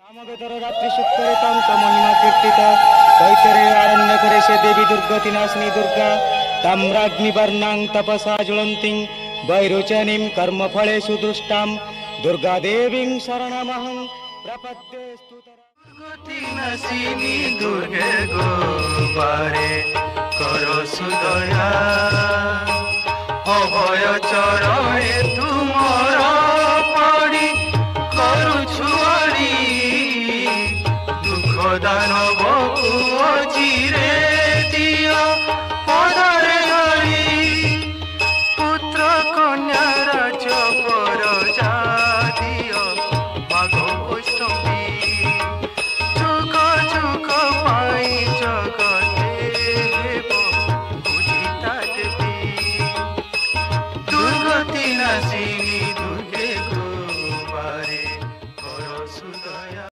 আমবেদর রাত্রি শুক্রে তন্ত মহিমা কীর্তিত কৈতরে আরণ্য করে সে দেবী দুর্গতি নাশিনী দুর্গা তাম্রাগ্নি বর্ণাং তপসা জ্বলন্তিং বৈরোচনীম কর্মফলে সুদৃষ্টাম দুর্গা দেবীং শরণমহং প্রপদ্যে স্তুতরা গতি নাসিনী দুর্গে গোবারে করো সুদয়া অভয় চরণে তুমর পড়ি করুছু দুঃখ দানব